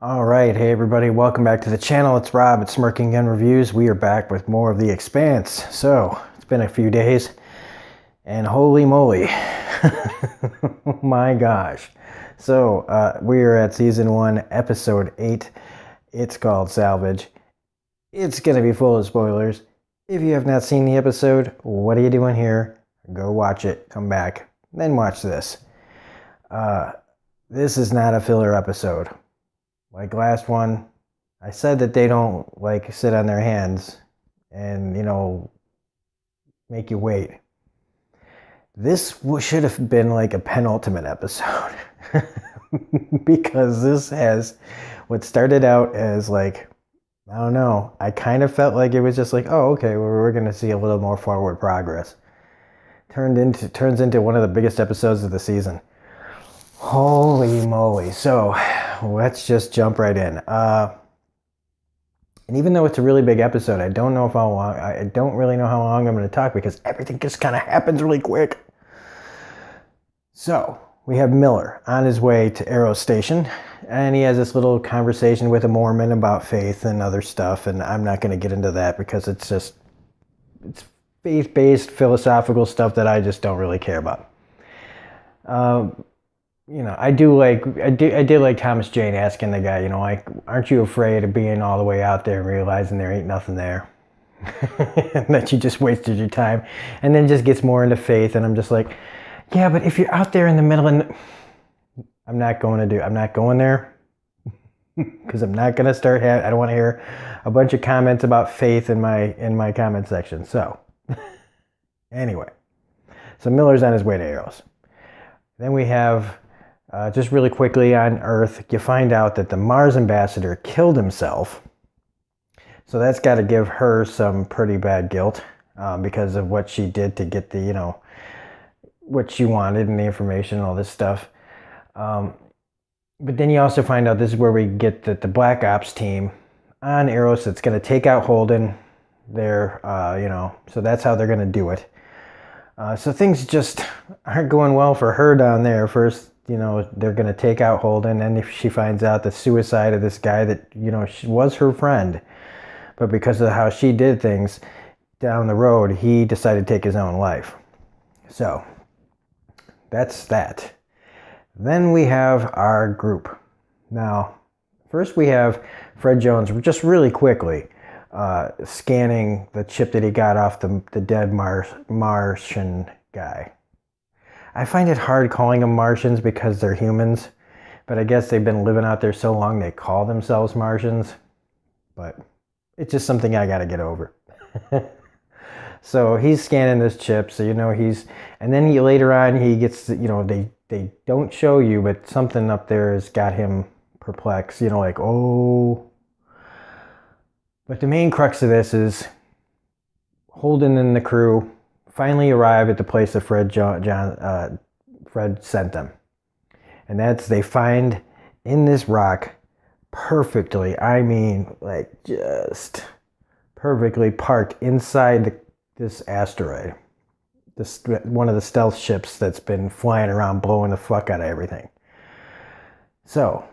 All right, hey everybody, welcome back to the channel. It's Rob at Smirking Gun Reviews. We are back with more of The Expanse. So, it's been a few days, and holy moly, oh my gosh. So, we are at Season 1, Episode 8. It's called Salvage. It's going to be full of spoilers. If you have not seen the episode, what are you doing here? Go watch it, come back, then watch this. This is not a filler episode. Like last one, I said that they don't like sit on their hands and, make you wait. This should have been like a penultimate episode because this has what started out as like, I don't know, I kind of felt like it was just like, oh, okay, well, we're going to see a little more forward progress. Turns into one of the biggest episodes of the season. Holy moly. So let's just jump right in. And even though it's a really big episode, I don't really know how long I'm going to talk because everything just kind of happens really quick. So we have Miller on his way to Arrow Station, and he has this little conversation with a Mormon about faith and other stuff, and I'm not going to get into that because it's faith-based philosophical stuff that I just don't really care about. I did like Thomas Jane asking the guy, like, aren't you afraid of being all the way out there and realizing there ain't nothing there? And that you just wasted your time, and then just gets more into faith, and I'm just like, yeah, but if you're out there in the middle, and I'm not going there, because I'm not going to start, I don't want to hear a bunch of comments about faith in my comment section. So, anyway, so Miller's on his way to Arrows. Then we have, just really quickly on Earth, you find out that the Mars ambassador killed himself. So that's got to give her some pretty bad guilt because of what she did to get the, what she wanted and the information and all this stuff. But then you also find out this is where we get that the Black Ops team on Arrows that's going to take out Holden. So that's how they're going to do it. So things just aren't going well for her down there. First, they're going to take out Holden, and if she finds out the suicide of this guy that, she was her friend, but because of how she did things down the road, he decided to take his own life. So that's that. Then we have our group. Now, first we have Fred Jones, just really quickly, scanning the chip that he got off the dead Martian guy. I find it hard calling them Martians because they're humans, but I guess they've been living out there so long they call themselves Martians. But it's just something I got to get over. So he's scanning this chip, so and then later on he gets, they don't show you, but something up there has got him perplexed, like, oh. But the main crux of this is Holden and the crew finally arrive at the place that Fred sent them. And that's, they find in this rock perfectly, just perfectly parked inside this asteroid. One of the stealth ships that's been flying around blowing the fuck out of everything. So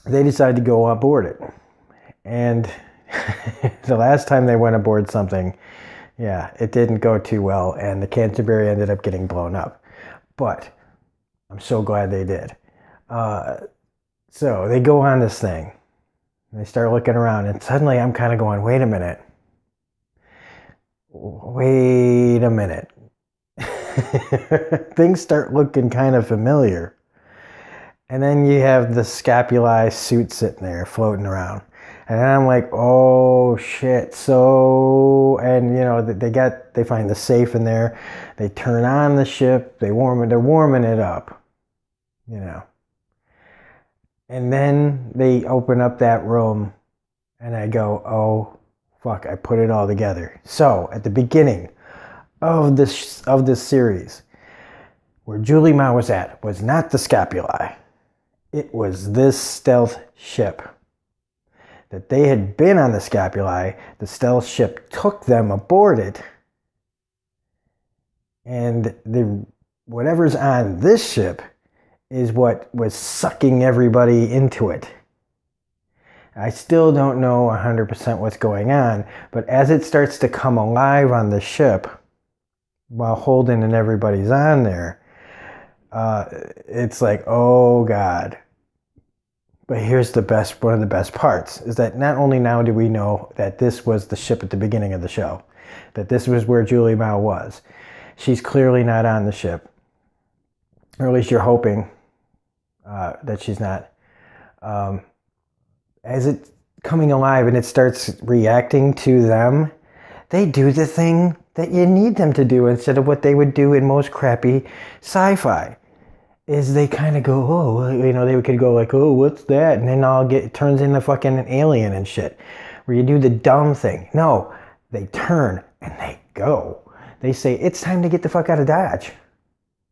they decide to go aboard it. And the last time they went aboard something, it didn't go too well, and the Canterbury ended up getting blown up. But I'm so glad they did. So they go on this thing, and they start looking around, and suddenly I'm kind of going, wait a minute. Things start looking kind of familiar. And then you have the Scapuli suit sitting there floating around. And I'm like, oh shit. So, and they find the safe in there. They turn on the ship. They're warming it up, And then they open up that room, and I go, oh fuck, I put it all together. So at the beginning of this series, where Julie Ma was at was not the Scapuli. It was this stealth ship. That they had been on the Scapuli, the stealth ship took them aboard it, and whatever's on this ship is what was sucking everybody into it. I still don't know 100% what's going on, but as it starts to come alive on the ship, while Holden and everybody's on there, it's like, oh God. But here's one of the best parts, is that not only now do we know that this was the ship at the beginning of the show, that this was where Julie Mao was. She's clearly not on the ship. Or at least you're hoping that she's not. As it's coming alive and it starts reacting to them, they do the thing that you need them to do instead of what they would do in most crappy sci-fi. Is they kind of go, oh, you know, they could go like, oh, what's that? And then it turns into fucking an alien and shit. Where you do the dumb thing. No, they turn and they go. They say, it's time to get the fuck out of Dodge.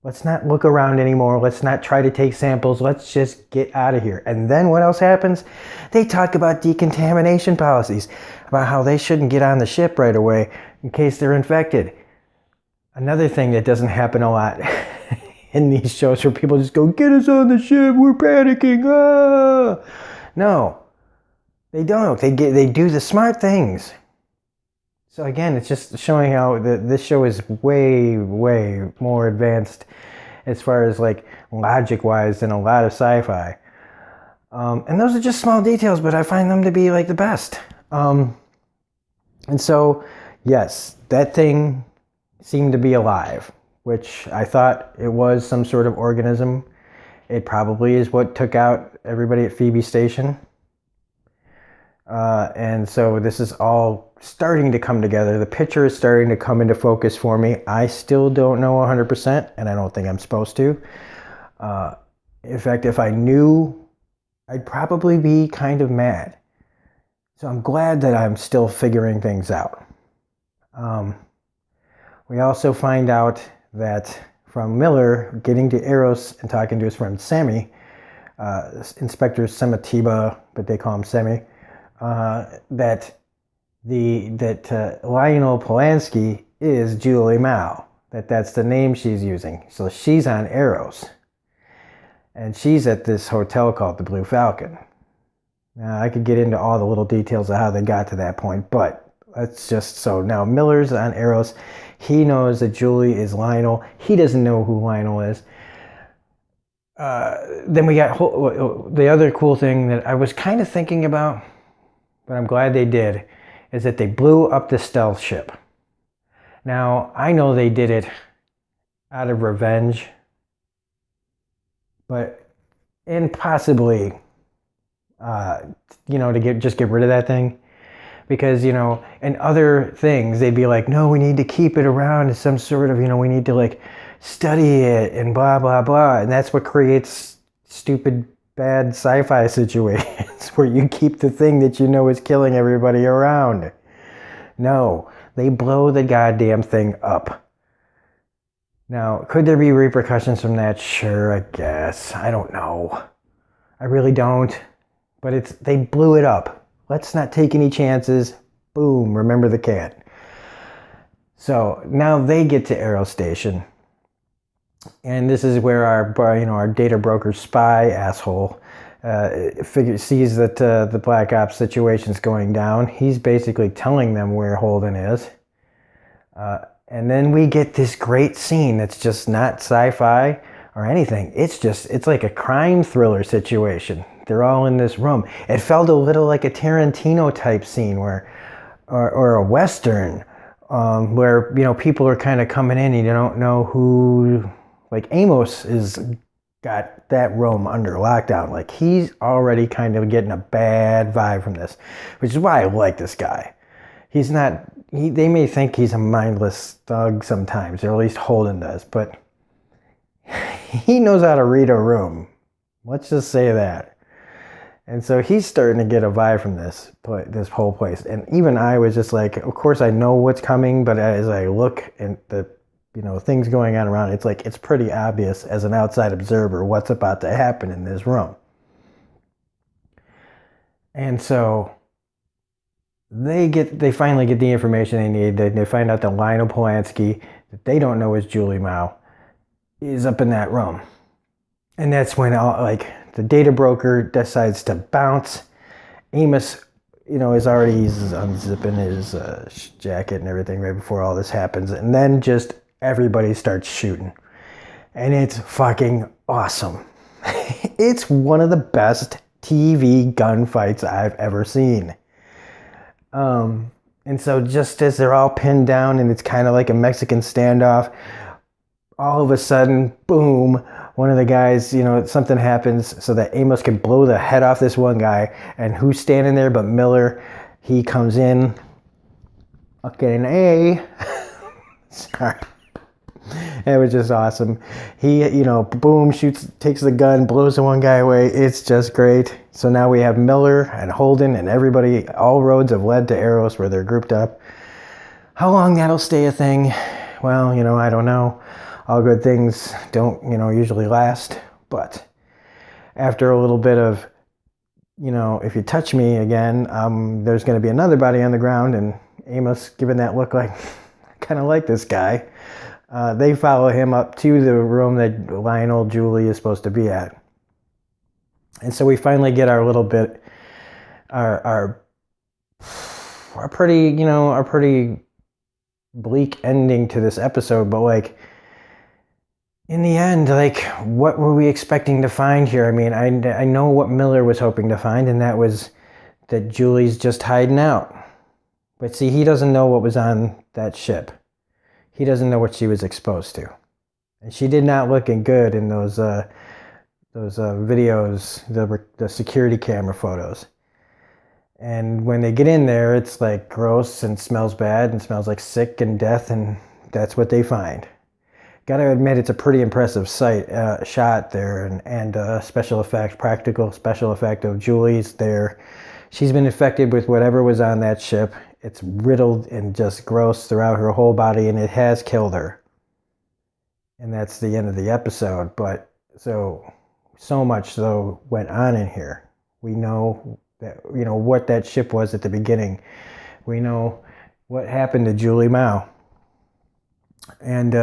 Let's not look around anymore. Let's not try to take samples. Let's just get out of here. And then what else happens? They talk about decontamination policies, about how they shouldn't get on the ship right away in case they're infected. Another thing that doesn't happen a lot in these shows where people just go, get us on the ship, we're panicking. Ah! No, they don't. They do the smart things. So again, it's just showing how this show is way, way more advanced as far as like logic-wise than a lot of sci-fi. And those are just small details, but I find them to be like the best. And so, yes, that thing seemed to be alive, which I thought it was some sort of organism. It probably is what took out everybody at Phoebe Station. And so this is all starting to come together. The picture is starting to come into focus for me. I still don't know 100%, and I don't think I'm supposed to. In fact, if I knew, I'd probably be kind of mad. So I'm glad that I'm still figuring things out. We also find out that from Miller getting to Eros and talking to his friend Sammy, Inspector Sematiba, but they call him Semi, that Lionel Polanski is Julie Mao. That's the name she's using. So she's on Eros. And she's at this hotel called the Blue Falcon. Now, I could get into all the little details of how they got to that point, but that's just so. Now, Miller's on Eros. He knows that Julie is Lionel. He doesn't know who Lionel is. Then we got the other cool thing that I was kind of thinking about, but I'm glad they did, is that they blew up the stealth ship. Now, I know they did it out of revenge, and possibly, to just get rid of that thing. Because, in other things, they'd be like, no, we need to keep it around as some sort of, we need to like study it and blah, blah, blah. And that's what creates stupid, bad sci-fi situations where you keep the thing that you know is killing everybody around. No, they blow the goddamn thing up. Now, could there be repercussions from that? Sure, I guess. I don't know. I really don't. But they blew it up. Let's not take any chances. Boom, remember the cat. So now they get to Aero Station. And this is where our data broker spy asshole sees that the Black Ops situation's going down. He's basically telling them where Holden is. And then we get this great scene that's just not sci-fi or anything. It's like a crime thriller situation. They're all in this room. It felt a little like a Tarantino type scene or a Western, where, people are kind of coming in and you don't know who, like Amos is got that room under lockdown. Like he's already kind of getting a bad vibe from this, which is why I like this guy. He's not, they may think he's a mindless thug sometimes, or at least Holden does, but he knows how to read a room. Let's just say that. And so he's starting to get a vibe from this whole place. And even I was just like, of course I know what's coming, but as I look at the things going on around, it's like it's pretty obvious as an outside observer what's about to happen in this room. And so they finally get the information they need. They find out that Lionel Polanski, that they don't know is Julie Mao, is up in that room. And that's when the data broker decides to bounce, Amos, is already he's unzipping his jacket and everything right before all this happens. And then just everybody starts shooting. And it's fucking awesome. It's one of the best TV gunfights I've ever seen. And so just as they're all pinned down and it's kind of like a Mexican standoff, all of a sudden, boom, one of the guys, something happens so that Amos can blow the head off this one guy. And who's standing there but Miller? He comes in. Okay, an A. Sorry. It was just awesome. He, boom, takes the gun, blows the one guy away. It's just great. So now we have Miller and Holden and everybody. All roads have led to Arrows where they're grouped up. How long that'll stay a thing? Well, I don't know. All good things don't, usually last. But after a little bit of, if you touch me again, there's going to be another body on the ground. And Amos giving that look like, I kind of like this guy. They follow him up to the room that Lionel Julie is supposed to be at. And so we finally get our little bit, our pretty bleak ending to this episode. But in the end, what were we expecting to find here? I mean, I know what Miller was hoping to find, and that was that Julie's just hiding out. But see, he doesn't know what was on that ship. He doesn't know what she was exposed to. And she did not looking good in those videos, the security camera photos. And when they get in there, it's gross and smells bad and smells like sick and death, and that's what they find. Gotta admit, it's a pretty impressive shot there, and practical special effect of Julie's there. She's been infected with whatever was on that ship. It's riddled and just gross throughout her whole body, and it has killed her. And that's the end of the episode. But so much though went on in here. We know that what that ship was at the beginning. We know what happened to Julie Mao. And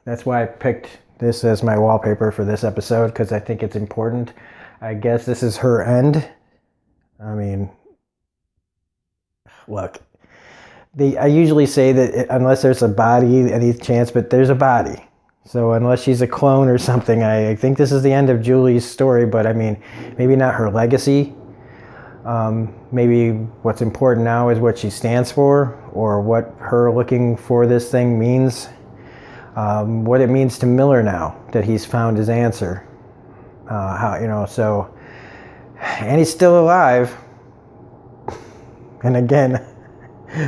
that's why I picked this as my wallpaper for this episode, because I think it's important. I guess this is her end. I mean, look, I usually say that unless there's a body, any chance, but there's a body. So unless she's a clone or something, I think this is the end of Julie's story, but I mean, maybe not her legacy. Maybe what's important now is what she stands for, or what her looking for this thing means. What it means to Miller now that he's found his answer. And he's still alive. And again,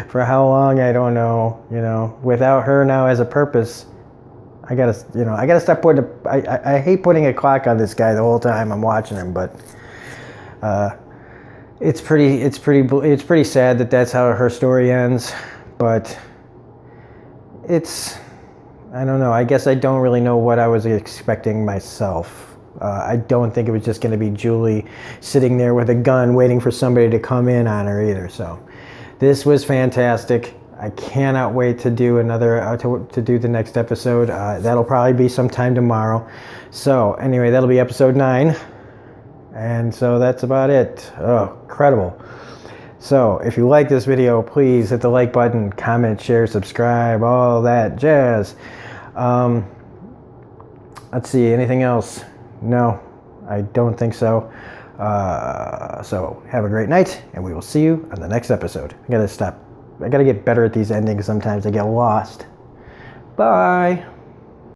for how long, I don't know, without her now as a purpose, I gotta stop putting I hate putting a clock on this guy the whole time I'm watching him, but it's pretty sad that that's how her story ends. But I don't know, I guess I don't really know what I was expecting myself. I don't think it was just going to be Julie sitting there with a gun waiting for somebody to come in on her either. So this was fantastic. I cannot wait to do to do the next episode. That'll probably be sometime tomorrow. So anyway, that'll be episode 9. And so that's about it. Oh, incredible. So if you like this video, please hit the like button, comment, share, subscribe, all that jazz. Let's see, anything else? No, I don't think so. So have a great night, and we will see you on the next episode. I gotta get better at these endings sometimes. I get lost. Bye.